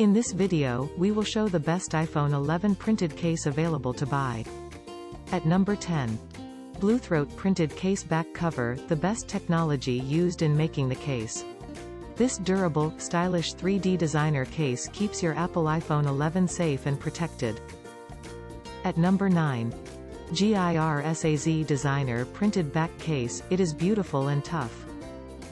In this video, we will show the best iPhone 11 printed case available to buy. At number 10. Bluethroat printed case back cover, the best technology used in making the case. This durable, stylish 3D designer case keeps your Apple iPhone 11 safe and protected. At number 9. GIRSAZ designer printed back case, it is beautiful and tough.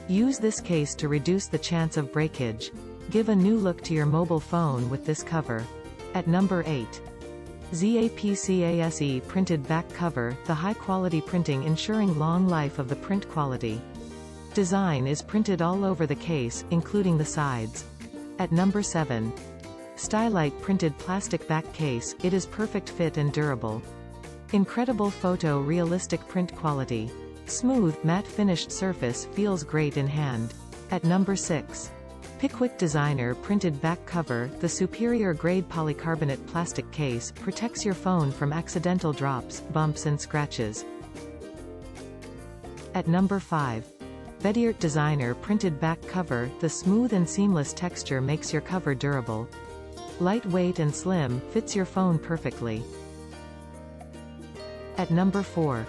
Use this case to reduce the chance of breakage. Give a new look to your mobile phone with this cover. At number 8. ZAPCASE printed back cover, the high-quality printing ensuring long life of the print quality. Design is printed all over the case, including the sides. At number 7. Stylite printed plastic back case, it is perfect fit and durable. Incredible photo realistic print quality. Smooth, matte finished surface feels great in hand. At number 6. Picwik designer printed back cover, the superior grade polycarbonate plastic case protects your phone from accidental drops, bumps and scratches. At number 5. VediArt designer printed back cover, the smooth and seamless texture makes your cover durable. Lightweight and slim, fits your phone perfectly. At number 4.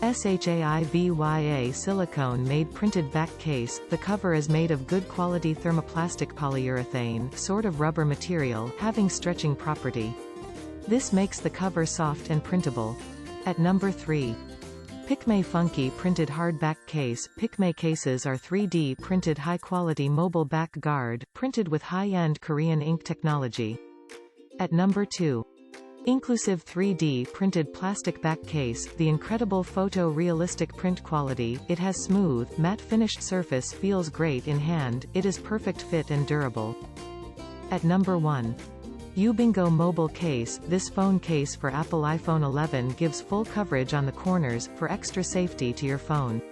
SHAIVYA silicone made printed back case, the cover is made of good quality thermoplastic polyurethane, sort of rubber material, having stretching property. This makes the cover soft and printable. At number 3. Pikkme funky printed hard back case, Pikkme cases are 3D printed high-quality mobile back guard, printed with high-end Korean ink technology. At number 2. INKlusiv 3D printed plastic back case, the incredible photo-realistic print quality, it has smooth, matte finished surface feels great in hand, it is perfect fit and durable. At number 1. YuBingo mobile case, this phone case for Apple iPhone 11 gives full coverage on the corners, for extra safety to your phone.